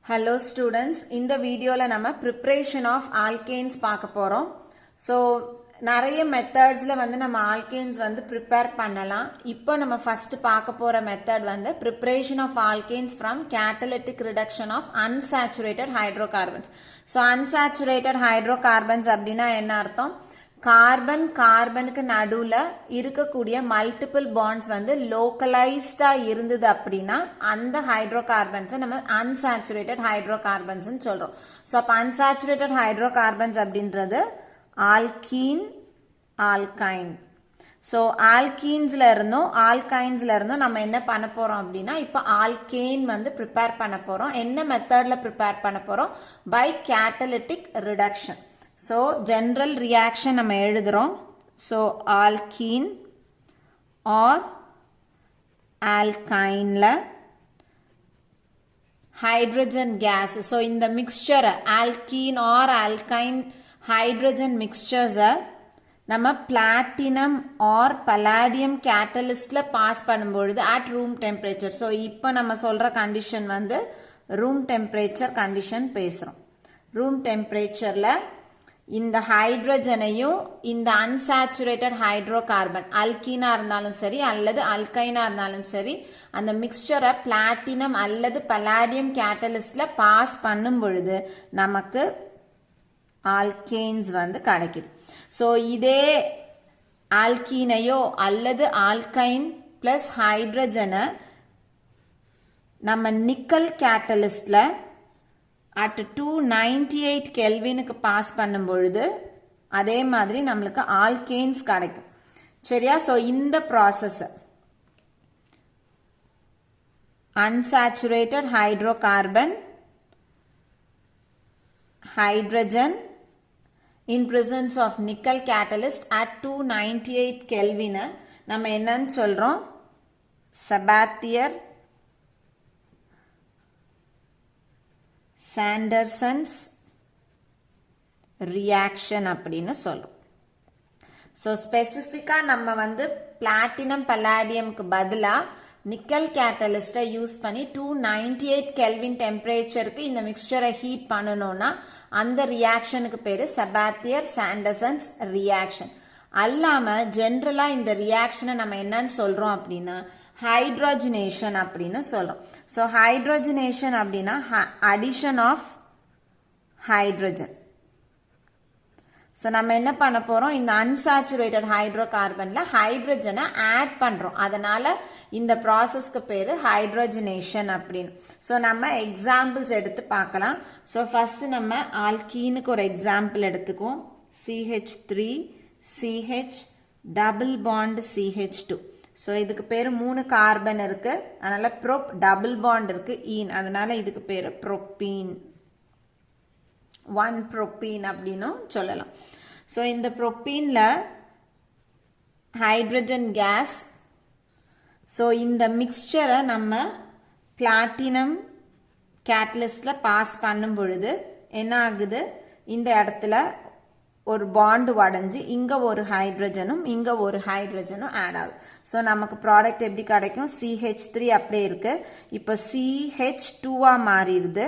Hello students, in the video la nama preparation of alkanes paaka porom. So நிறைய மெத்தட்ஸ்ல வந்து நம்ம alkanes வந்து prepare பண்ணலாம். இப்போ நம்ம ஃபர்ஸ்ட் பார்க்க போற மெத்தட் வந்து preparation of alkanes from catalytic reduction of unsaturated hydrocarbons. So unsaturated hydrocarbons அப்படினா என்ன அர்த்தம்? கார்பனுக்கு நடுவுல இருக்கக்கூடிய மல்டிபிள் பாண்ட்ஸ் வந்து லோக்கலைஸ்டா இருந்தது அப்படின்னா அந்த ஹைட்ரோகார்பன்ஸை நம்ம அன்சாச்சுரேட்டட் ஹைட்ரோகார்பன்ஸ் சொல்றோம். ஸோ அப்போ அன்சாச்சுரேட்டட் ஹைட்ரோகார்பன்ஸ் அப்படின்றது ஆல்கீன், ஆல்கைன். ஸோ ஆல்கீன்ஸ்ல இருந்தும் நம்ம என்ன பண்ண போறோம் அப்படின்னா இப்போ ஆல்கேன் வந்து ப்ரிப்பேர் பண்ண போறோம். என்ன மெத்தட்ல ப்ரிப்பேர் பண்ண போறோம்? By catalytic reduction. So general reaction நம்ம எழுதுறோம். So alkene or alkyneல hydrogen gas. So இந்த mixture alkene or alkyne hydrogen mixtures நம்ம platinum or palladium catalystல pass பண்ணும்பொழுது at room temperature. So இப்போ நம்ம சொல்ற condition வந்து room temperature condition பேசுறோம். room temperatureல இந்த ஹைட்ரஜனையும் இந்த அன்சாச்சுரேட்டட் ஹைட்ரோகார்பன் அல்கீனா இருந்தாலும் சரி அல்லது அல்கைனா இருந்தாலும் சரி அந்த மிக்சரை பிளாட்டினம் அல்லது பல்லாடியம் கேட்டலிஸ்ட்ல பாஸ் பண்ணும் பொழுது நமக்கு ஆல்கேன்ஸ் வந்து கிடைக்குது. ஸோ இதே ஆல்கீனையோ அல்லது ஆல்கைன் பிளஸ் ஹைட்ரஜனை நம்ம நிக்கல் கேட்டலிஸ்ட்ல at 298 கெல்வினுக்கு பாஸ் பண்ணும் பொழுது அதே மாதிரி நம்மளுக்கு ஆல்கேன்ஸ் கிடைக்கும். சரியா? ஸோ இந்த process unsaturated hydrocarbon, hydrogen in presence of nickel catalyst at 298 Kelvin நம்ம என்னன்னு சொல்றோம்? சபாத்தியர் சாண்டர்சன்ஸ் ரியாக்ஷன் அப்படின்னு சொல்றோம். ஸோ ஸ்பெசிஃபிக்கா நம்ம வந்து பிளாட்டினம் பல்லாடியம்க்கு பதிலா நிக்கல் கேட்டலிஸ்டை யூஸ் பண்ணி 298 கெல்வின் டெம்பரேச்சருக்கு இந்த மிக்சரை ஹீட் பண்ணணும்னா அந்த ரியாக்ஷனுக்கு பேரு சபாத்தியர் சாண்டர்சன்ஸ் ரியாக்ஷன். அல்லாம ஜென்ரலா இந்த ரியாக்ஷனை நம்ம என்னன்னு சொல்றோம் அப்படின்னா ஹைட்ரோஜனேஷன் அப்படின்னு சொல்றோம். ஸோ ஹைட்ரோஜனேஷன் அப்படின்னா அடிஷன் ஆஃப் ஹைட்ரஜன். ஸோ நம்ம என்ன பண்ண போறோம்? இந்த அன்சாச்சுரேட்டட் ஹைட்ரோகார்பன்ல ஹைட்ரஜனை ஆட் பண்றோம். அதனால இந்த ப்ராசஸ்க்கு பேரு ஹைட்ரோஜனேஷன் அப்படின்னு. ஸோ நம்ம எக்ஸாம்பிள்ஸ் எடுத்து பார்க்கலாம். ஸோ ஃபர்ஸ்ட் நம்ம ஆல்கீனுக்கு ஒரு எக்ஸாம்பிள் எடுத்துக்குவோம். CH3 CH double bond CH2. So இதுக்கு பேரு 3 கார்பன் இருக்கு, அதனால ப்ரோப் டபுள் பாண்ட் இருக்கு ஈன், அதனால இதுக்கு பேரு ப்ரோப்பீன், 1 ப்ரோப்பீன் அப்படின்னு சொல்லலாம். ஸோ இந்த ப்ரோப்பீன்ல ஹைட்ரஜன் கேஸ். ஸோ இந்த மிக்சரை நம்ம பிளாட்டினம் கேட்டலிஸ்ட்ல பாஸ் பண்ணும் பொழுது என்ன ஆகுது? இந்த இடத்துல ஒரு பாண்டு உடைஞ்சு இங்க ஒரு ஹைட்ரஜனும் இங்க ஒரு ஹைட்ரஜனும் ஆட் ஆகும். ஸோ நமக்கு ப்ராடக்ட் எப்படி கிடைக்கும்? CH3 அப்படியே இருக்கு, இப்போ CH2 மாறிடுது,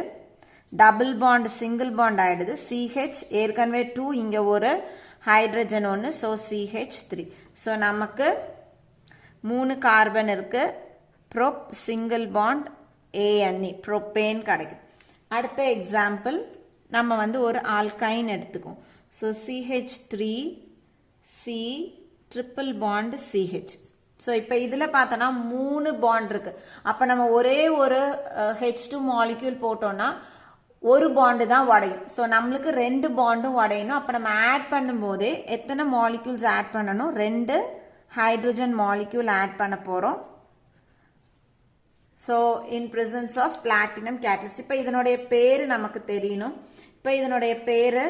டபுள் பாண்ட் சிங்கிள் பாண்ட் ஆயிடுது. CH ஏற்கனவே 2, இங்க ஒரு ஹைட்ரஜன் ஒன்று, ஸோ CH3. ஸோ நமக்கு 3 கார்பன் இருக்கு, probe single bond ANE propane கிடைக்கும். அடுத்த எக்ஸாம்பிள் நம்ம வந்து ஒரு ஆல்கைன் எடுத்துக்குவோம். So CH3 C triple bond CH. So இப்போ இதில் பார்த்தோன்னா 3 பாண்ட் இருக்கு. அப்போ நம்ம ஒரே ஒரு H2 மாலிக்யூல் போட்டோம்னா ஒரு பாண்டு தான் உடையும். ஸோ நம்மளுக்கு 2 பாண்டும் உடையணும். அப்போ நம்ம ஆட் பண்ணும் போதே எத்தனை மாலிக்யூல்ஸ் ஆட் பண்ணணும்? 2 ஹைட்ரஜன் மாலிக்யூல் ஆட் பண்ண போறோம். So in presence of platinum catalyst. இப்போ இதனுடைய பேரு நமக்கு தெரியணும். இப்போ இதனுடைய பேரு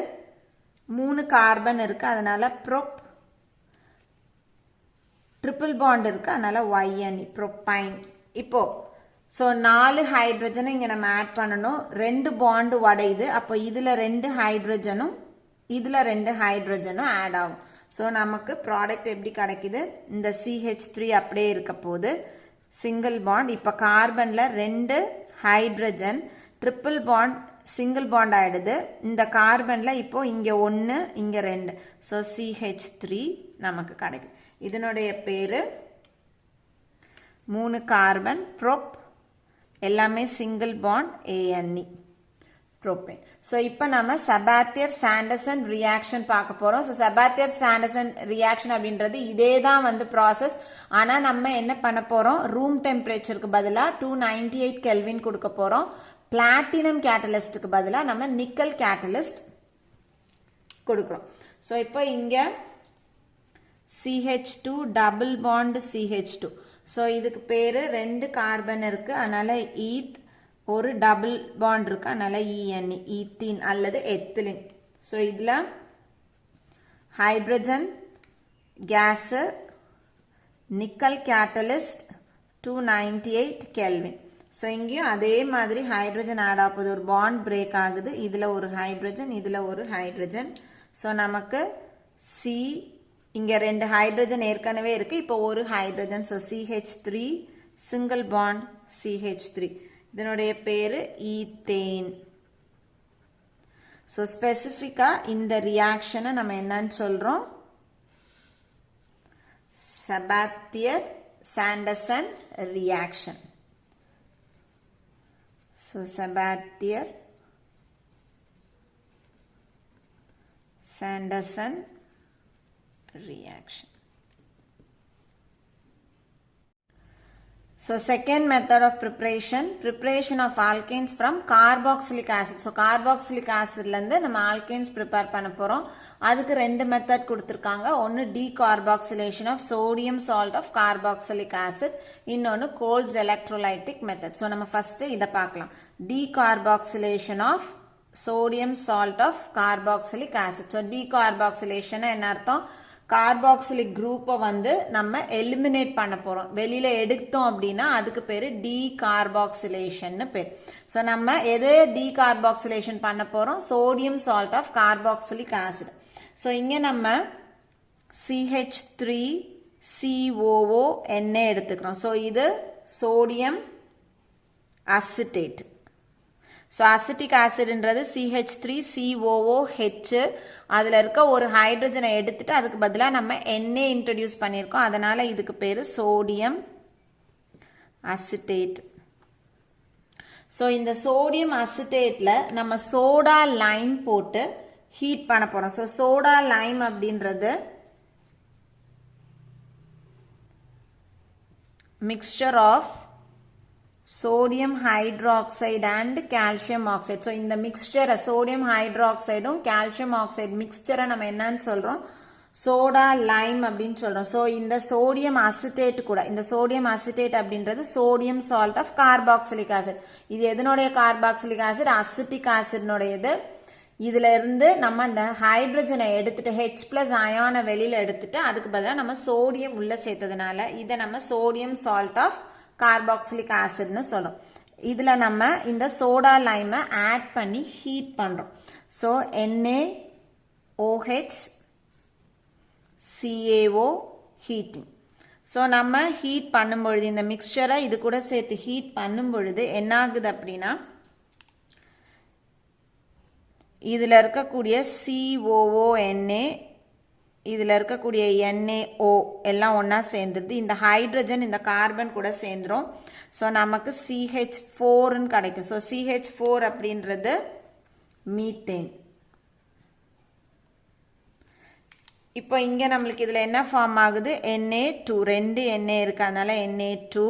3 கார்பன் இருக்கு, அதனால ப்ரோப், ட்ரிபிள் பாண்ட் இருக்கு, அதனால YNE ப்ரோப்பைன். இப்போ ஸோ 4 ஹைட்ரஜனை இங்க நம்ம ஆட் பண்ணணும். 2 பாண்டு உடையுது, அப்போ இதுல 2 ஹைட்ரஜனும் இதுல 2 ஹைட்ரஜனும் ஆட் ஆகும். ஸோ நமக்கு ப்ராடக்ட் எப்படி கிடைக்குது? இந்த CH3 அப்படியே இருக்க போது சிங்கிள் பாண்ட். இப்போ கார்பன்ல 2 hydrogen triple bond single bond ஆயிடுது. இந்த கார்பன்ல இப்போ இங்க 1 இங்க 2, ஸோ CH3 நமக்கு கிடைக்குது. இதனுடைய பேரு 3 கார்பன் ப்ரோப், எல்லாமே single bond ANE propane. So இப்போ நம்ம சபாத்தியர் சாண்டர்சன் ரியாக்ஷன் பார்க்க போறோம். ஸோ சபாத்தியர் சாண்டர்சன் ரியாக்ஷன் அப்படின்றது இதே தான் வந்து ப்ராசஸ். ஆனால் நம்ம என்ன பண்ண போறோம், ரூம் டெம்பரேச்சருக்கு பதிலாக 298 கெல்வின் கொடுக்க போறோம். பிளாட்டினம் கேட்டலிஸ்டுக்கு பதிலாக நம்ம நிக்கல் கேட்டலிஸ்ட் கொடுக்குறோம். ஸோ இப்போ இங்க CH2 double bond CH2. So இதுக்கு பேரு 2 கார்பன் இருக்கு, அதனால ஈத், ஒரு டபுள் பாண்ட் இருக்கு, அதனால ENE ஈத்தீன் அல்லது எத்திலின். ஸோ இதுல hydrogen case, nickel catalyst, 298 kelvin. So இங்கேயும் அதே மாதிரி ஹைட்ரஜன் ஆட் ஆகுது, ஒரு பாண்ட் பிரேக் ஆகுது, இதுல ஒரு ஹைட்ரஜன், இதுல ஒரு ஹைட்ரஜன். ஸோ நமக்கு C, இங்க 2 ஹைட்ரஜன் ஏற்கனவே இருக்கு, இப்போ ஒரு hydrogen. So CH3 single bond CH3, இதனுடைய பேரு ஈத்தேன். ஸோ ஸ்பெசிஃபிக்கா இந்த ரியாக்ஷனை நம்ம என்னன்னு சொல்றோம், Sabatier Senderens reaction. So Sabatier Senderens reaction. So second method of preparation of alkanes from carboxylic acid. So carboxylic acid ல இருந்து நம்ம alkanes prepare பண்ண போறோம். அதுக்கு ரெண்டு மெத்தட் கொடுத்திருக்காங்க. ஒன்னு decarboxylation of sodium salt of carboxylic acid, இன்னொன்னு Kolb's electrolytic method. So நம்ம first இத பார்க்கலாம். Decarboxylation of sodium salt of carboxylic acid. So decarboxylation என்ன அர்த்தம், கார்பாக்சிலிக் குரூப்பை வந்து நம்ம எலிமினேட் பண்ண போறோம், வெளியில எடுத்தோம் அப்படின்னா அதுக்கு பேரு டீகார்பாக்சிலேஷன் பேர். ஸோ நம்ம எது டீகார்பாக்சிலேஷன் பண்ண போறோம், sodium salt of carboxylic acid. So இங்க நம்ம CH3COO எடுத்துக்கிறோம். ஸோ இது சோடியம் அசிட்டேட். ஸோ அசிட்டிக் ஆசிட்ன்றது CH3COOH, அதில் இருக்க ஒரு ஹைட்ரஜனை எடுத்துட்டு அதுக்கு பதிலாக நம்ம Na இன்ட்ரடியூஸ் பண்ணியிருக்கோம், அதனால இதுக்கு பேரு சோடியம் அசிட்டேட். ஸோ இந்த சோடியம் அசிட்டேட்ல நம்ம சோடா லைம் போட்டு ஹீட் பண்ண போறோம். ஸோ சோடா லைம் அப்படின்றது mixture of sodium hydroxide and calcium oxide. So இந்த mixture sodium hydroxide calcium oxide mixture நம்ம என்னன்னு சொல்றோம், சோடா லைம் அப்படின்னு சொல்றோம். ஸோ இந்த சோடியம் அசிட்டேட் கூட, இந்த சோடியம் அசிட்டேட் அப்படின்றது sodium salt of carboxylic acid. இது எதனுடைய கார்பாக்சிலிக் ஆசிட், அசிட்டிக் ஆசிட்னுடையது. இதுல இருந்து நம்ம இந்த ஹைட்ரஜனை எடுத்துட்டு H+ அயானை வெளியில எடுத்துட்டு அதுக்கு பதிலாக நம்ம சோடியம் உள்ள சேர்த்ததுனால இதை நம்ம சோடியம் சால்ட் ஆஃப் கார்பாக்சிலிக் ஆசிட்னு சொல்றோம். இதுல நம்ம இந்த சோடா லைமை ஆட் பண்ணி ஹீட் பண்றோம். So NaOH CaO heating. So நம்ம ஹீட் பண்ணும் பொழுது இந்த மிக்சரை இது கூட சேர்த்து ஹீட் பண்ணும் பொழுது என்ன ஆகுது அப்படின்னா, இதுல இருக்கக்கூடிய COONA, இதுல இருக்கக்கூடிய NaO எல்லாம் ஒன்னா சேர்ந்துருது. இந்த ஹைட்ரஜன் இந்த கார்பன் கூட சேர்ந்துரும். ஸோ நமக்கு CH4 கிடைக்கும். ஸோ CH4 அப்படின்றது மீத்தேன். இப்போ இங்க நம்மளுக்கு இதுல என்ன ஃபார்ம் ஆகுது, Na2, 2 Na இருக்கு, அதனால Na2,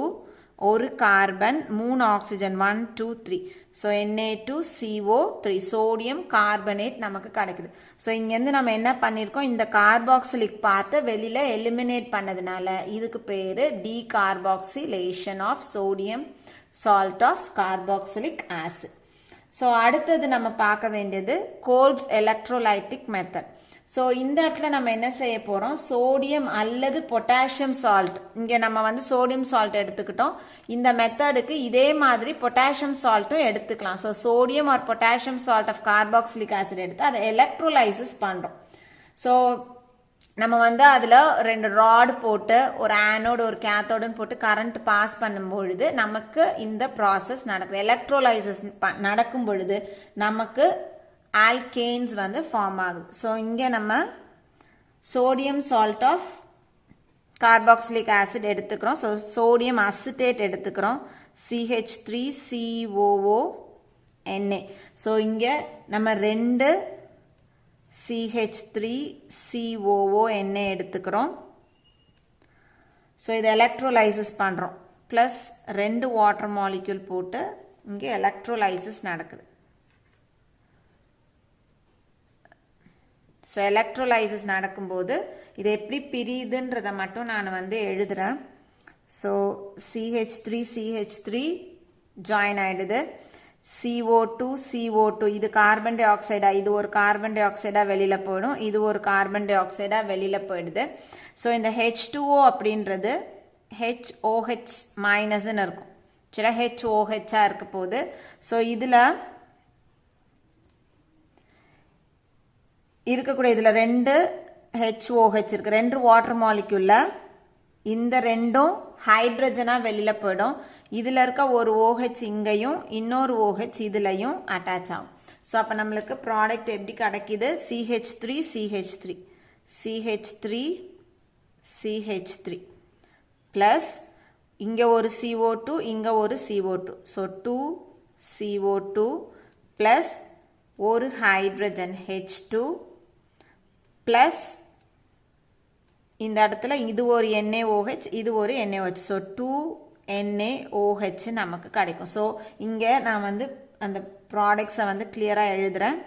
ஒரு carbon, 3 oxygen, 1 2 3. So Na2CO3 sodium carbonate நமக்கு கிடைக்குது. ஸோ இங்கேருந்து நம்ம என்ன பண்ணியிருக்கோம், இந்த கார்பாக்சிலிக் பார்ட்டை வெளியில எலிமினேட் பண்ணதுனால இதுக்கு பேரு decarboxylation of sodium salt of carboxylic acid. So அடுத்தது நம்ம பார்க்க வேண்டியது கோல்ப்ஸ் எலக்ட்ரோலைட்டிக் மெத்தட். ஸோ இந்த இடத்துல நம்ம என்ன செய்ய போறோம், சோடியம் அல்லது பொட்டாசியம் சால்ட், இங்க நம்ம வந்து சோடியம் சால்ட் எடுத்துக்கிட்டோம். இந்த மெத்தடுக்கு இதே மாதிரி பொட்டாசியம் சால்ட்டும் எடுத்துக்கலாம். So sodium or potassium salt of carboxylic acid எடுத்து அதை எலக்ட்ரோலைசிஸ் பண்றோம். ஸோ நம்ம வந்து அதில் 2 ராட் போட்டு ஒரு ஆனோடு ஒரு கேத்தோடுன்னு போட்டு கரண்ட் பாஸ் பண்ணும் பொழுது நமக்கு இந்த ப்ராசஸ் நடக்குது. எலக்ட்ரோலைசஸ் நடக்கும் பொழுது நமக்கு ஆல்கேன்ஸ் வந்து ஃபார்ம் ஆகுது. ஸோ இங்கே நம்ம sodium salt of carboxylic acid எடுத்துக்கிறோம். ஸோ சோடியம் அசிட்டேட் எடுத்துக்கிறோம், CH3COO(Na). ஸோ இங்கே நம்ம 2 CH3COO(Na) எடுத்துக்கிறோம். ஸோ இதை எலக்ட்ரோலைசிஸ் பண்ணுறோம். ப்ளஸ் 2 வாட்டர் மாலிக்யூல் போட்டு இங்கே எலக்ட்ரோலைசிஸ் நடக்குது. ஸோ எலக்ட்ரோலைசிஸ் நடக்கும்போது இது எப்படி பிரியுதுன்றதை மட்டும் நான் வந்து எழுதுகிறேன். ஸோ CH3 ஜாயின் ஆகிடுது, CO2 இது கார்பன் டை ஆக்சைடா, இது ஒரு கார்பன் டை ஆக்சைடா வெளியில் போயிடும், இது ஒரு கார்பன் டை ஆக்சைடா வெளியில் போயிடுது. ஸோ இந்த H2O அப்படின்றது HOH மைனஸ்ன்னு இருக்கும், சரி, HOH இருக்க போகுது. ஸோ இதில் இருக்கக்கூடிய இதில் 2 HOH இருக்கு, 2 வாட்டர் மாலிக்யூலில் இந்த 2ம் ஹைட்ரஜனாக வெளியில் போயிடும். இதில் இருக்க ஒரு OH இங்கேயும் இன்னொரு OH இதுலையும் அட்டாச் ஆகும். ஸோ அப்போ நம்மளுக்கு ப்ராடக்ட் எப்படி கிடைக்கிது? CH3 ப்ளஸ் இங்கே ஒரு CO2 இங்கே ஒரு CO2. ஸோ 2CO2 ப்ளஸ் ஒரு ஹைட்ரஜன் H2 ப்ளஸ் இந்த இடத்துல இது ஒரு NaOH இது ஒரு NaOH. ஸோ 2NaOH நமக்கு கிடைக்கும். ஸோ இங்கே நான் வந்து அந்த ப்ராடக்ட்ஸை வந்து கிளியராக எழுதுகிறேன்.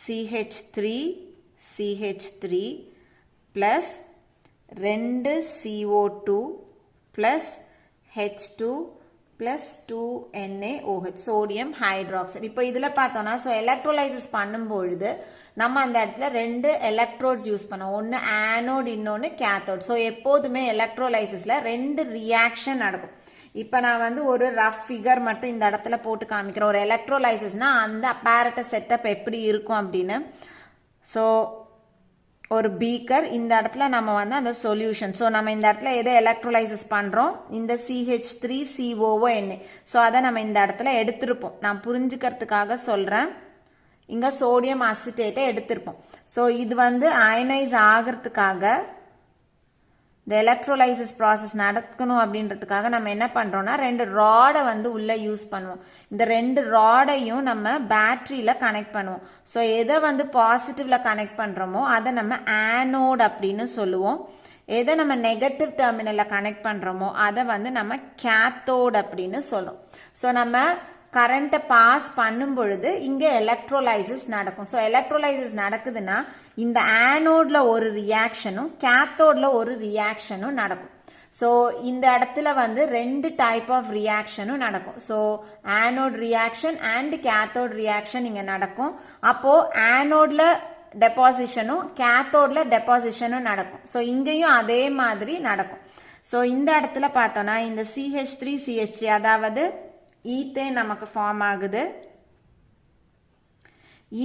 CH3 plus 2 CO2 plus H2 plus 2NaOH sodium hydroxide. இப்போ இதில் பார்த்தோன்னா ஸோ எலக்ட்ரோலைசிஸ் பண்ணும்பொழுது நம்ம அந்த இடத்துல 2 எலக்ட்ரோட்ஸ் யூஸ் பண்ணோம், ஒன்று ஆனோட் இன்னொன்று கேத்தோட். ஸோ எப்போதுமே எலக்ட்ரோலைசிஸில் 2 ரியாக்ஷன் நடக்கும். இப்போ நான் வந்து ஒரு ரஃப் ஃபிகர் மட்டும் இந்த இடத்துல போட்டு காமிக்கிறேன். ஒரு எலக்ட்ரோலைசிஸ்னால் அந்த அப்பேரட்டஸ் செட்டப் எப்படி இருக்கும் அப்படின்னு. ஸோ ஒரு பீக்கர், இந்த இடத்துல நம்ம வந்து அந்த சொல்யூஷன். ஸோ நம்ம இந்த இடத்துல எதை எலக்ட்ரோலைசிஸ் பண்ணுறோம்? இந்த CH3COO(Na). ஸோ அதை நம்ம இந்த இடத்துல எடுத்திருப்போம். நான் புரிஞ்சுக்கிறதுக்காக சொல்கிறேன். இங்கே சோடியம் அசிட்டேட்டை எடுத்திருப்போம். ஸோ இது வந்து அயனைஸ் ஆகிறதுக்காக இந்த எலக்ட்ரோலைசிஸ் ப்ராசஸ் நடக்கணும் அப்படின்றதுக்காக நம்ம என்ன பண்ணுறோம்னா 2 ராடை வந்து உள்ளே யூஸ் பண்ணுவோம். இந்த 2 ராடையும் நம்ம பேட்டரியில் கனெக்ட் பண்ணுவோம். ஸோ எதை வந்து பாசிட்டிவில் கனெக்ட் பண்ணுறோமோ அதை நம்ம ஆனோட் அப்படின்னு சொல்லுவோம். எதை நம்ம நெகட்டிவ் டெர்மினலில் கனெக்ட் பண்ணுறோமோ அதை வந்து நம்ம கேத்தோட் அப்படின்னு சொல்கிறோம். ஸோ நம்ம கரண்ட்டை பாஸ் பண்ணும் பொழுது இங்கே எலக்ட்ரோலைசிஸ் நடக்கும். ஸோ எலக்ட்ரோலைசிஸ் நடக்குதுன்னா இந்த ஆனோடில் ஒரு ரியாக்ஷனும் கேத்தோடில் ஒரு ரியாக்ஷனும் நடக்கும். ஸோ இந்த இடத்துல வந்து 2 டைப் ஆஃப் ரியாக்ஷனும் நடக்கும். So anode reaction and cathode reaction இங்கே நடக்கும். அப்போது ஆனோடில் டெபாசிஷனும் கேத்தோடில் டெபாசிஷனும் நடக்கும். ஸோ இங்கேயும் அதே மாதிரி நடக்கும். ஸோ இந்த இடத்துல பார்த்தோன்னா இந்த CH3 அதாவது ஈத்தேன் நமக்கு ஃபார்ம் ஆகுது.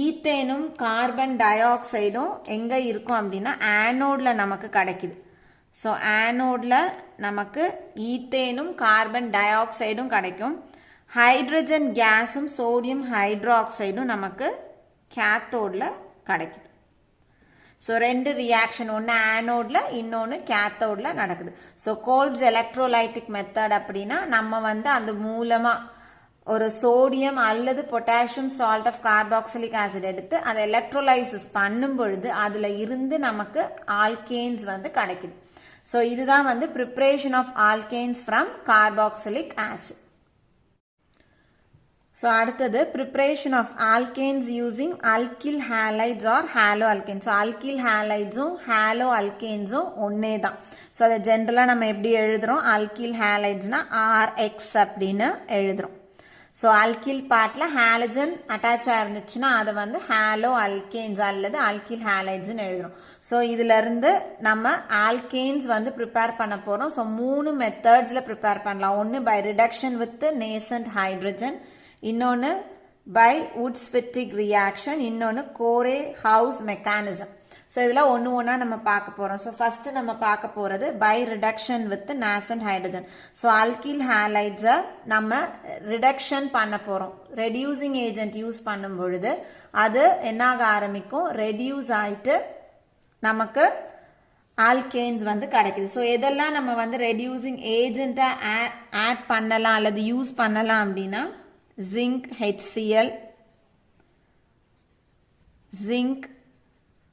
ஈத்தேனும் கார்பன் டை ஆக்சைடும் எங்கே இருக்கும் அப்படின்னா ஆனோடில் நமக்கு கிடைக்குது. ஸோ ஆனோடில் நமக்கு ஈத்தேனும் கார்பன் டை ஆக்சைடும் கிடைக்கும். ஹைட்ரஜன் கேஸும் சோடியம் ஹைட்ராக்சைடும் நமக்கு கேத்தோடில் கிடைக்குது. ஸோ 2 ரியாக்ஷன், ஒன்று ஆனோடில் இன்னொன்று கேத்தோடில் நடக்குது. ஸோ கோல்ப்ஸ் எலக்ட்ரோலைட்டிக் மெத்தட் அப்படின்னா நம்ம வந்து அந்த மூலமாக ஒரு சோடியம் அல்லது potassium salt of carboxylic acid எடுத்து அதை எலக்ட்ரோலைசிஸ் பண்ணும் பொழுது அதில் இருந்து நமக்கு ஆல்கேன்ஸ் வந்து கிடைக்குது. ஸோ இதுதான் வந்து preparation of alkanes from carboxylic acid. So அடுத்தது preparation of alkanes using alkyl halides or halo alkanes. So alkyl ஹேலைட்ஸும் ஹேலோ அல்கேன்ஸும் ஒன்றே தான். ஸோ அதை ஜென்ரலாக நம்ம எப்படி எழுதுகிறோம்? அல்கில் ஹேலைட்ஸ்னால் RX அப்படின்னு எழுதுகிறோம். ஸோ அல்கில் பார்ட்டில் ஹேலஜன் அட்டாச் ஆயிருந்துச்சுன்னா அதை வந்து ஹேலோ அல்கேன்ஸ் அல்லது அல்கில் ஹேலைட்ஸ்ன்னு எழுதுகிறோம். ஸோ இதிலிருந்து நம்ம ஆல்கேன்ஸ் வந்து ப்ரிப்பேர் பண்ண போகிறோம். ஸோ 3 மெத்தட்ஸில் ப்ரிப்பேர் பண்ணலாம். ஒன்று by reduction with nascent hydrogen, இன்னொன்று பை வுட்ஸ் ஃபிட்டிக் ரியாக்ஷன், இன்னொன்று கோரே ஹவுஸ் மெக்கானிசம். ஸோ இதெல்லாம் ஒன்று ஒன்றா நம்ம பார்க்க போகிறோம். ஸோ ஃபஸ்ட்டு நம்ம பார்க்க போகிறது by reduction with nascent hydrogen. So alkyl ஹேலைட்ஸை நம்ம ரிடக்ஷன் பண்ண போகிறோம். ரெடியூசிங் ஏஜென்ட் யூஸ் பண்ணும் பொழுது அது என்னாக ஆரம்பிக்கும், ரெடியூஸ் ஆகிட்டு நமக்கு ஆல்கேன்ஸ் வந்து கிடைக்குது. ஸோ எதெல்லாம் நம்ம வந்து ரெடியூசிங் ஏஜென்ட்டாக ஆட் பண்ணலாம் அல்லது யூஸ் பண்ணலாம் அப்படின்னா zinc HCl, zinc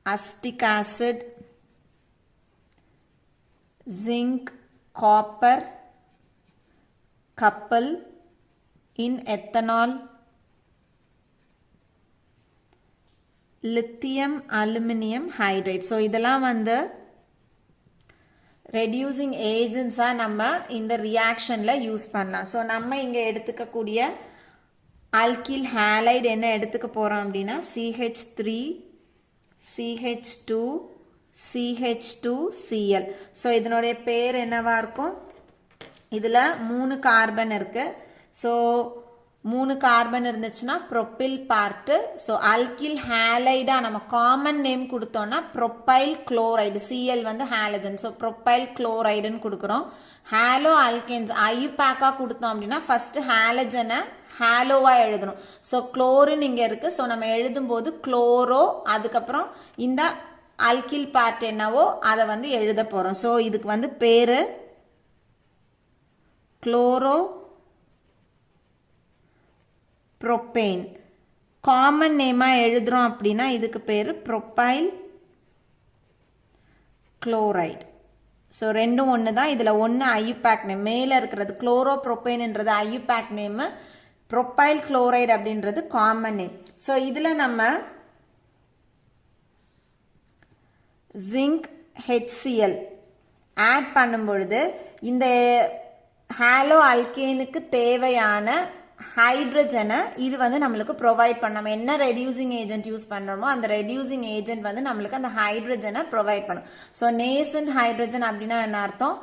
acetic acid, zinc, copper, couple in ethanol, lithium aluminum hydride. So இதெல்லாம் வந்து reducing agents நம்ம இந்த reactionல யூஸ் பண்ணலாம். ஸோ நம்ம இங்கே எடுத்துக்கக்கூடிய alkyl halide என்ன எடுத்துக்க போகிறோம் அப்படின்னா CH3 CH2 CH2Cl. ஸோ இதனுடைய பேர் என்னவா இருக்கும், இதில் 3 கார்பன் இருக்கு. ஸோ 3 கார்பன் இருந்துச்சுன்னா ப்ரொப்பில் பார்ட்டு. ஸோ அல்கில் ஹேலைடா நம்ம காமன் நேம் கொடுத்தோம்னா ப்ரொப்பைல் குளோரைடு, Cl வந்து ஹேலஜன், ஸோ ப்ரொப்பைல் குளோரைடுன்னு கொடுக்குறோம். ஹேலோ அல்கேன்ஸ் ஐயூபேக்காக கொடுத்தோம் அப்படின்னா ஃபர்ஸ்ட் ஹேலஜனை ஹேலோவா எழுதணும். ஸோ குளோரின் இங்கே இருக்கு. ஸோ நம்ம எழுதும்போது குளோரோ, அதுக்கப்புறம் இந்த அல்கில் பார்ட் என்னவோ அதை வந்து எழுத போறோம். ஸோ இதுக்கு வந்து பேரு குளோரோ ப்ரோப்பேன். காமன் நேமா எழுதுறோம் அப்படின்னா இதுக்கு பேரு ப்ரொப்பைல் குளோரைடு. ஸோ ரெண்டும் ஒன்று தான். இதில் ஒன்று ஐயூபேக் நேம், மேலே இருக்கிறது குளோரோ ப்ரோப்பேன்ன்றது ஐயூபேக் நேம், ப்ரொப்பைல் குளோரைடு அப்படின்றது காமன் நேம். ஸோ இதில் நம்ம ஜிங்க் HCl ஆட் பண்ணும் பொழுது இந்த ஹாலோ அல்கேனுக்கு தேவையான ஹைட்ரஜனை இது வந்து நம்மளுக்கு ப்ரொவைட் பண்ண, நம்ம என்ன ரெடியூசிங் ஏஜென்ட் யூஸ் பண்ணுறோமோ அந்த ரெடியூசிங் ஏஜென்ட் வந்து நம்மளுக்கு அந்த ஹைட்ரஜனை ப்ரொவைட் பண்ணும். ஸோ நேசன்ட் ஹைட்ரஜன் அப்படின்னா என்ன அர்த்தம்,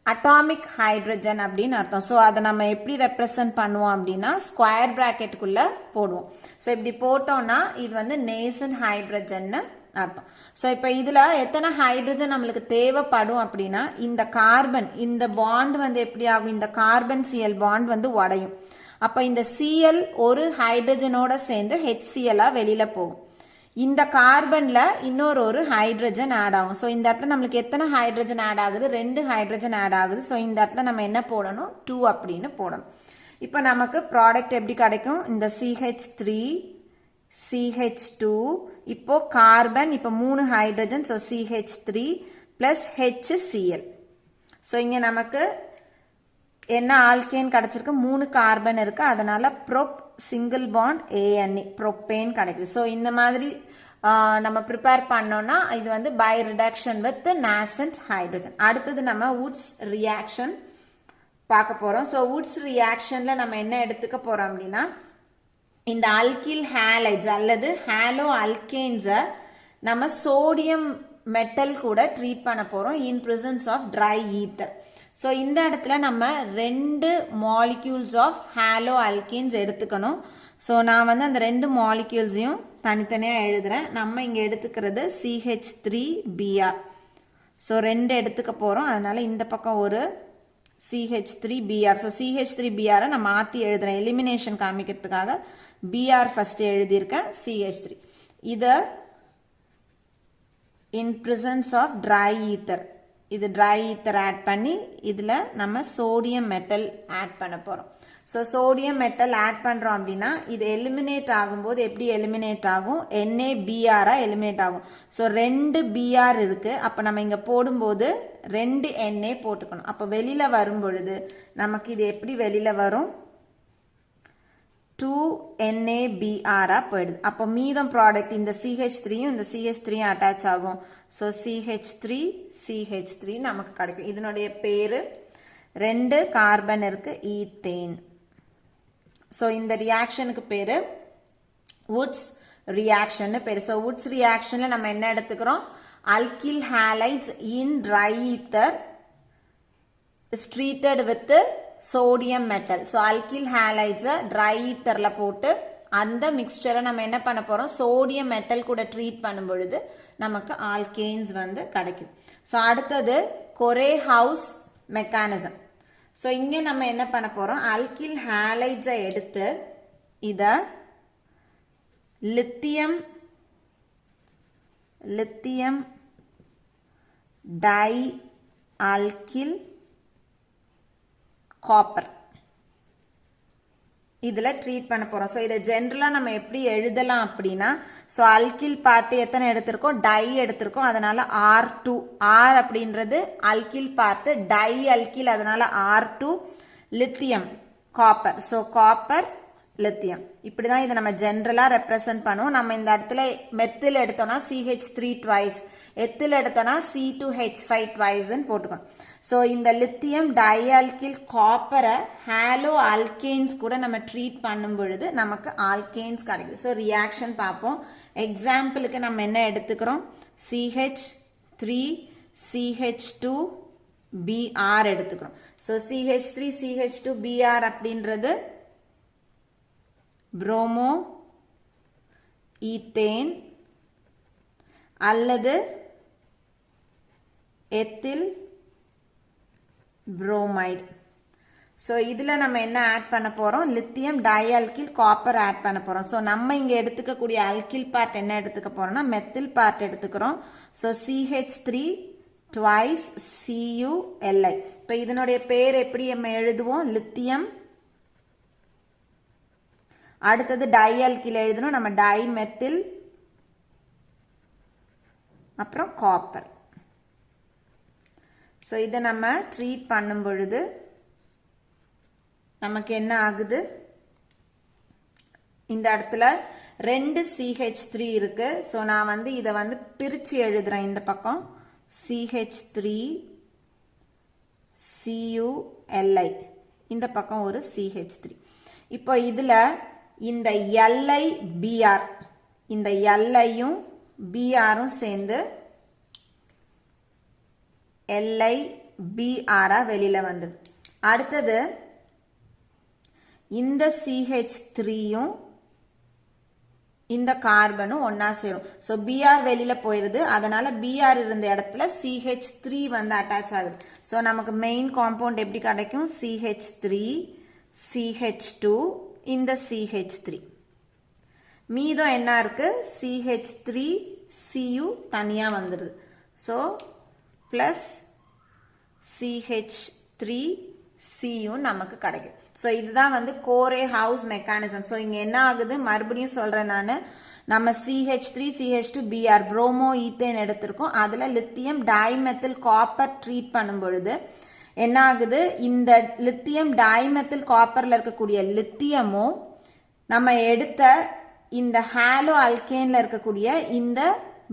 அட்டாமிக் ஹைட்ரஜன் அப்படின்னு அர்த்தம். ஸோ அதை நம்ம எப்படி ரெப்ரசன்ட் பண்ணுவோம் அப்படின்னா ஸ்கொயர் பிராக்கெட்டுக்குள்ளே போடுவோம். ஸோ இப்படி போட்டோம்னா இது வந்து நேசன்ட் ஹைட்ரஜன்னு அர்த்தம். ஸோ இப்போ இதில் எத்தனை ஹைட்ரஜன் நம்மளுக்கு தேவைப்படும் அப்படின்னா இந்த கார்பன், இந்த பாண்ட் வந்து எப்படி ஆகும், இந்த கார்பன் Cl பாண்ட் வந்து உடையும். அப்போ இந்த Cl ஒரு ஹைட்ரஜனோட சேர்ந்து HCl வெளியில போகும். இந்த கார்பன்ல இன்னொரு ஹைட்ரஜன் ஆட் ஆகும். ஸோ இந்த இடத்துல நம்மளுக்கு எத்தனை ஹைட்ரஜன் ஆட் ஆகுது, 2 ஹைட்ரஜன் ஆட் ஆகுது. ஸோ இந்த இடத்துல நம்ம என்ன போடணும், 2 அப்படின்னு போடணும். இப்போ நமக்கு ப்ராடக்ட் எப்படி கிடைக்கும், இந்த CH3 CH2, இப்போ கார்பன், இப்போ 3 hydrogen, so CH3 plus HCl. So இங்கே நமக்கு என்ன ஆல்கேன் கிடைச்சிருக்கு, 3 கார்பன் இருக்கு, அதனால prop single bond ANE propane கிடைக்குது. ஸோ இந்த மாதிரி நம்ம ப்ரிப்பேர் பண்ணோம்னா இது வந்து by reduction with nascent hydrogen. அடுத்தது நம்ம வுட்ஸ் ரியாக்ஷன் பார்க்க போறோம். ஸோ வுட்ஸ் ரியாக்ஷன்ல நம்ம என்ன எடுத்துக்க போறோம் அப்படின்னா இந்த அல்கில் ஹேலைட்ஸ் அல்லது ஹாலோ அல்கேன்ஸை நம்ம சோடியம் மெட்டல் கூட ட்ரீட் பண்ண போறோம் in presence of dry ether. So இந்த இடத்துல நம்ம 2 மாலிக்யூல்ஸ் ஆஃப் ஹாலோ அல்கேன்ஸ் எடுத்துக்கணும். ஸோ நான் வந்து அந்த 2 மாலிக்யூல்ஸையும் தனித்தனியாக எழுதுறேன். நம்ம இங்கே எடுத்துக்கிறது CH3Br. ஸோ 2 எடுத்துக்க போகிறோம், அதனால இந்த பக்கம் ஒரு CH3Br. ஸோ CH3Br நான் மாற்றி எழுதுறேன் எலிமினேஷன் காமிக்கிறதுக்காக. Br ஃபர்ஸ்ட் எழுதியிருக்கேன், CH3. இதை in presence of dry ether, இது ட்ரை ஈத்தர் ஆட் பண்ணி இதில் நம்ம சோடியம் மெட்டல் ஆட் பண்ண போகிறோம். ஸோ சோடியம் மெட்டல் ஆட் பண்ணுறோம் அப்படின்னா இது எலிமினேட் ஆகும்போது எப்படி எலிமினேட் ஆகும், NaBr எலிமினேட் ஆகும். ஸோ 2 Br இருக்குது, அப்போ நம்ம இங்கே போடும்போது 2 Na போட்டுக்கணும். அப்போ வெளியில் வரும் பொழுது நமக்கு இது எப்படி வெளியில் வரும், 2 NaBr போயிடுது. அப்போ மீதம் ப்ராடக்ட் இந்த CH3யும் இந்த CH3யும் அட்டாச் ஆகும். ஸோ CH3 நமக்கு கிடைக்கும். இதனுடைய பேரு 2 கார்பன் இருக்கு, ஈத்தேன். ஸோ இந்த ரியாக்ஷனுக்கு பேரு வுட்ஸ் ரியாக்ஷன் பேரு. ஸோ வுட்ஸ் ரியாக்ஷன்ல நம்ம என்ன எடுத்துக்கிறோம், alkyl halides in dry ether is treated with sodium metal. So alkyl ஹேலைட்ஸை ட்ரை ஈத்தர்ல போட்டு அந்த மிக்ஸ்சரை நம்ம என்ன பண்ண போகிறோம், சோடியம் மெட்டல் கூட ட்ரீட் பண்ணும் பொழுது நமக்கு ஆல்கேன்ஸ் வந்து கிடைக்குது. ஸோ அடுத்தது கொரே ஹவுஸ் மெக்கானிசம். ஸோ இங்கே நம்ம என்ன பண்ண போகிறோம், அல்கில் ஹேலைட்ஸை எடுத்து இதை லித்தியம் டை அல்கில் காப்பர் இதில் ட்ரீட் பண்ண போகிறோம். ஸோ இதை ஜென்ரலாக நம்ம எப்படி எழுதலாம் அப்படின்னா, ஸோ அல்கில் பார்ட்டு எத்தனை எடுத்திருக்கோம், டை எடுத்திருக்கோம், அதனால R2. ஆர் அப்படின்றது அல்கில் பார்ட்டு, டை அல்கில் அதனால R2, lithium copper. So copper lithium. இப்படி தான் இதை நம்ம ஜென்ரலாக ரெப்ரசன்ட் பண்ணுவோம். நம்ம இந்த இடத்துல மெத்தில் எடுத்தோம்னா CH3 ட்வைஸ், எத்தில் எடுத்தோம்னா C2H5 ட்வைஸ்ன்னு போட்டுக்கணும். ஸோ இந்த லித்தியம் டைஆல்கில் காப்பரை ஹாலோ ஆல்கேன்ஸ் கூட நம்ம ட்ரீட் பண்ணும் பொழுது நமக்கு ஆல்கேன்ஸ் கிடைக்குது. ஸோ ரியாக்ஷன் பார்ப்போம். எக்ஸாம்பிளுக்கு நம்ம என்ன எடுத்துக்கிறோம், CH3 CH2 Br எடுத்துக்கிறோம். ஸோ CH3 CH2 Br அப்படின்றது புரோமோ ஈத்தேன் அல்லது எத்தில் புரோமைடு. ஸோ இதில் நம்ம என்ன ஆட் பண்ண போகிறோம், லித்தியம் டைஆல்கில் காப்பர் ஆட் பண்ண போகிறோம். ஸோ நம்ம இங்கே எடுத்துக்கக்கூடிய அல்கில் பார்ட் என்ன எடுத்துக்க போகிறோம்னா மெத்தில் பார்ட் எடுத்துக்கிறோம். So CH3 twice CuLi. இப்போ இதனுடைய பேர் எப்படி நம்ம எழுதுவோம், லித்தியம், அடுத்தது டைஆல்கில் எழுதணும் நம்ம, டை மெத்தில், அப்புறம் காப்பர். ஸோ இதை நம்ம ட்ரீட் பண்ணும் பொழுது நமக்கு என்ன ஆகுது, இந்த இடத்துல 2 CH3 இருக்கு. ஸோ நான் வந்து இதை வந்து பிரித்து எழுதுறேன். இந்த பக்கம் CH3 CuLi, இந்த பக்கம் ஒரு CH3. இப்போ இதில் இந்த Li Br, இந்த Liயும் Brம் சேர்ந்து Li Br வெளியில வந்துடும். அடுத்தது இந்த CH3யும் இந்த கார்பனும் ஒன்னா சேரும். ஸோ Br வெளியில போயிருது, அதனால Br இருந்த இடத்துல CH3 வந்து அட்டாச் ஆகுது. ஸோ நமக்கு மெயின் காம்பவுண்ட் எப்படி கிடைக்கும், CH3 CH2 இந்த CH3, மீதம் என்ன இருக்கு, CH3 Cu தனியா வந்துடுது. ஸோ பிளஸ் CH3 Cu நமக்கு கிடைக்கும். ஸோ இதுதான் வந்து கோரே ஹவுஸ் மெக்கானிசம். ஸோ இங்கே என்ன ஆகுது, மறுபடியும் சொல்கிறேன் நான், நம்ம CH3 CH2 Br promo ethane எடுத்திருக்கோம். அதில் லித்தியம் டைமெத்தில் காப்பர் ட்ரீட் பண்ணும் பொழுது என்ன ஆகுது, இந்த லித்தியம் டைமெத்தில் காப்பரில் இருக்கக்கூடிய லித்தியமும் நம்ம எடுத்த இந்த ஹாலோ அல்கேனில் இருக்கக்கூடிய இந்த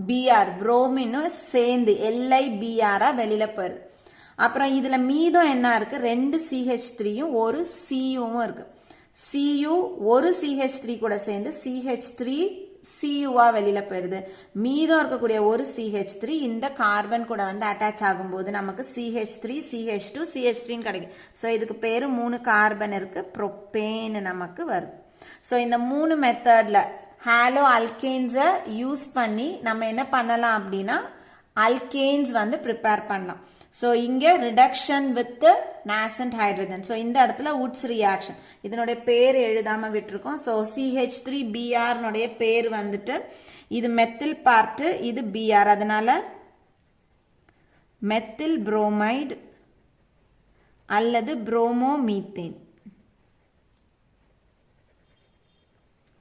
Br புரோமினும் சேர்ந்து Li Br வெளியில் போயிடுது. அப்புறம் இதில் மீதம் என்ன இருக்கு, 2 CH3யும் ஒரு Cuவும் இருக்கு. Cu ஒரு CH3 கூட சேர்ந்து CH3 Cuவா வெளியில போயிடுது. மீதம் இருக்கக்கூடிய ஒரு CH3 இந்த கார்பன் கூட வந்து அட்டாச் ஆகும்போது நமக்கு CH3 CH2 CH3 கிடைக்கும். ஸோ இதுக்கு பேரு 3 கார்பன் இருக்கு, ப்ரோபேன் நமக்கு வருது. ஸோ இந்த 3 மெத்தட்ல ஹாலோ அல்கேன்ஸை யூஸ் பண்ணி நம்ம என்ன பண்ணலாம் அப்படின்னா அல்கேன்ஸ் வந்து ப்ரிப்பேர் பண்ணலாம். ஸோ இங்கே ரிடக்ஷன் வித் நாசன்ட் ஹைட்ரஜன். ஸோ இந்த இடத்துல உட்ஸ் ரியாக்ஷன், இதனுடைய பேர் எழுதாமல் விட்டுருக்கோம். ஸோ CH3 Brனுடைய பேர் வந்துட்டு இது மெத்தில் பார்ட்டு, இது Br, அதனால மெத்தில் புரோமைடு அல்லது புரோமோமீத்தேன்.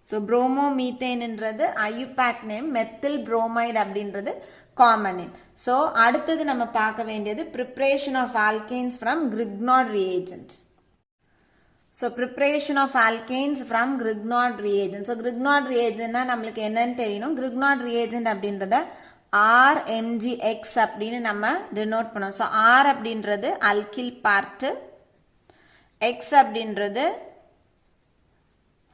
ஸோ புரோமோமீத்தேன்ன்றது ஐயூபேக் நேம், மெத்தில் புரோமைடு அப்படின்றது காமன் நேம். ஸோ அடுத்தது நம்ம பார்க்க வேண்டியது preparation of alkanes from Grignard reagent. So preparation of alkanes from Grignard reagent. So Grignard ரியேஜென்ட்னா நம்மளுக்கு என்னன்னு தெரியணும். கிரிக்னார்ட் ரியேஜென்ட் அப்படின்றத RMgX அப்படின்னு நம்ம டினோட் பண்ணோம். ஸோ R அப்படின்றது அல்கில் பார்ட்டு, X அப்படின்றது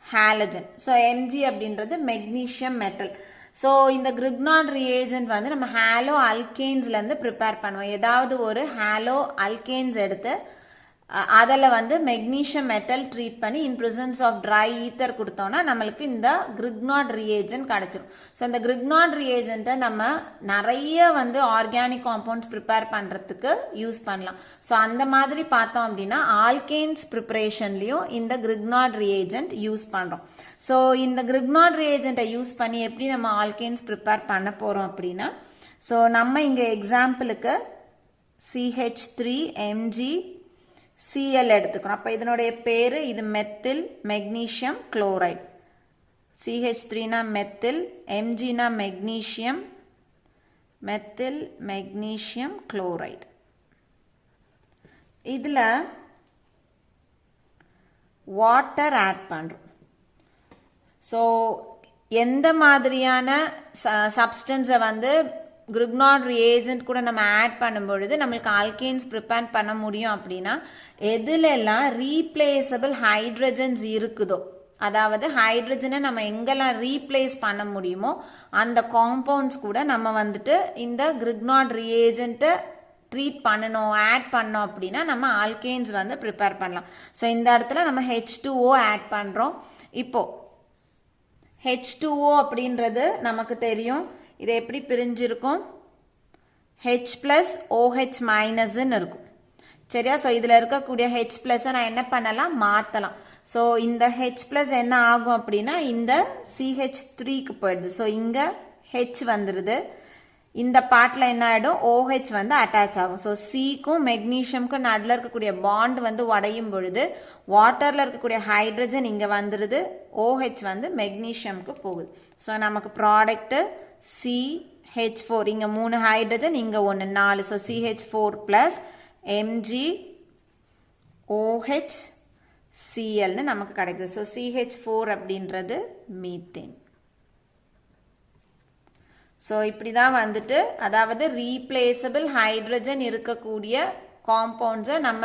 ஹாலஜன், ஸோ Mg அப்படின்றது மெக்னீஷியம் மெட்டல். ஸோ இந்த கிரிக்னார்ட் ரியேஜென்ட் வந்து நம்ம ஹாலோ அல்கேன்ஸ்லேருந்து ப்ரிப்பேர் பண்ணுவோம். ஏதாவது ஒரு ஹாலோ அல்கேன்ஸ் எடுத்து அதில் வந்து மெக்னீஷியம் மெட்டல் ட்ரீட் பண்ணி in presence of dry ether கொடுத்தோம்னா நம்மளுக்கு இந்த கிரிக்னாட் ரியேஜென்ட் கிடைச்சிரும். ஸோ இந்த கிரிக்னாட் ரியேஜென்ட்டை நம்ம நிறைய வந்து ஆர்கானிக் காம்பவுண்ட்ஸ் ப்ரிப்பேர் பண்ணுறதுக்கு யூஸ் பண்ணலாம். ஸோ அந்த மாதிரி பார்த்தோம் அப்படின்னா ஆல்கேன்ஸ் ப்ரிப்பரேஷன்லையும் இந்த கிரிக்னாட் ரியேஜென்ட் யூஸ் பண்ணுறோம். ஸோ இந்த கிரிக்னாட் ரியேஜென்ட்டை யூஸ் பண்ணி எப்படி நம்ம ஆல்கேன்ஸ் ப்ரிப்பேர் பண்ண போகிறோம் அப்படின்னா, ஸோ நம்ம இங்கே எக்ஸாம்பிளுக்கு CH3Mg Cl எடுத்துக்கிறோம். அப்போ இதனுடைய பேரு இது மெத்தில் மெக்னீஷியம் குளோரைடு. CH3னா மெத்தில், Mgனா மெக்னீஷியம், மெத்தில் மெக்னீஷியம் குளோரைடு. இதில் வாட்டர் ஆட் பண்ணுறோம். ஸோ எந்த மாதிரியான சப்ஸ்டன்ஸை வந்து கிரிக்னாட் ரியேஜென்ட் கூட நம்ம ஆட் பண்ணும்பொழுது நம்மளுக்கு ஆல்கேன்ஸ் ப்ரிப்பேர் பண்ண முடியும் அப்படின்னா, எதுலெல்லாம் ரீப்ளேசபிள் ஹைட்ரஜன்ஸ் இருக்குதோ, அதாவது ஹைட்ரஜனை நம்ம எங்கெல்லாம் ரீப்ளேஸ் பண்ண முடியுமோ அந்த காம்பவுண்ட்ஸ் கூட நம்ம வந்துட்டு இந்த கிரிக்னாட் ரியேஜென்ட்டை ட்ரீட் பண்ணணும், ஆட் பண்ணோம் அப்படின்னா நம்ம ஆல்கேன்ஸ் வந்து ப்ரிப்பேர் பண்ணலாம். ஸோ இந்த இடத்துல நம்ம H2O ஆட் பண்ணுறோம். இப்போ H2O அப்படின்றது நமக்கு தெரியும், இது எப்படி பிரிஞ்சிருக்கும், H plus OH மைனஸ்ன்னு இருக்கும். சரியா? ஸோ இதில் இருக்கக்கூடிய H பிளஸை நான் என்ன பண்ணலாம், மாற்றலாம். ஸோ இந்த H plus என்ன ஆகும் அப்படின்னா இந்த CH3க்கு போயிடுது. ஸோ இங்கே H வந்துடுது, இந்த பார்ட்டில் என்ன ஆகிடும், OH வந்து அட்டாச் ஆகும். ஸோ சிக்கும் மெக்னீஷியம்க்கும் நடுவில் இருக்கக்கூடிய பாண்ட் வந்து உடையும் பொழுது வாட்டரில் இருக்கக்கூடிய ஹைட்ரஜன் இங்கே வந்துடுது, OH வந்து மெக்னீஷியம்க்கு போகுது. ஸோ நமக்கு ப்ராடக்ட்டு CH4, இங்கே 3 ஹைட்ரஜன், இங்கே 1 4. ஸோ CH4 plus MgOHClன்னு நமக்கு கிடைக்குது. ஸோ CH4 அப்படின்றது மீத்தேன். ஸோ இப்படி தான் வந்துட்டு, அதாவது ரீப்ளேசபிள் ஹைட்ரஜன் இருக்கக்கூடிய காம்பவுண்ட்ஸை நம்ம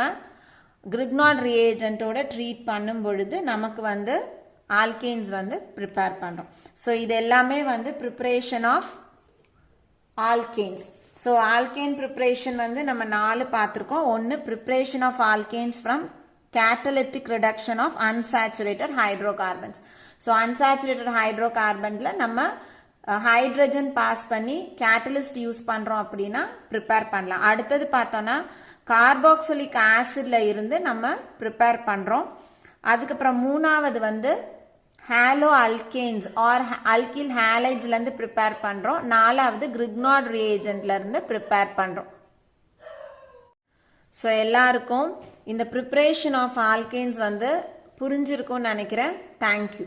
கிரிக்னாட் ரியேஜென்ட்டோட ட்ரீட் பண்ணும் பொழுது நமக்கு வந்து ஆல்கேன்ஸ் வந்து ப்ரிப்பேர் பண்ணுறோம். ஸோ இது எல்லாமே வந்து preparation of alkanes. So alkane preparation வந்து நம்ம 4 பார்த்துருக்கோம். ஒன்று preparation of alkanes from catalytic reduction of unsaturated hydrocarbons. So unsaturated ஹைட்ரோகார்பன்ஸில் நம்ம ஹைட்ரஜன் பாஸ் பண்ணி கேட்டலிஸ்ட் யூஸ் பண்ணுறோம் அப்படின்னா ப்ரிப்பேர் பண்ணலாம். அடுத்தது பார்த்தோன்னா கார்பாக்சிலிக் ஆசிட்ல இருந்து நம்ம ப்ரிப்பேர் பண்ணுறோம். அதுக்கப்புறம் மூணாவது வந்து ஹாலோ அல்கேன்ஸ் ஆர் அல்கில் ஹேலைட்ஸ்லேருந்து ப்ரிப்பேர் பண்ணுறோம். நாலாவது கிரிக்னாட் ரியேஜென்ட்லேருந்து ப்ரிப்பேர் பண்ணுறோம். ஸோ எல்லாருக்கும் இந்த ப்ரிப்பரேஷன் ஆஃப் ஆல்கேன்ஸ் வந்து புரிஞ்சிருக்கும்னு நினைக்கிறேன். தேங்க்யூ.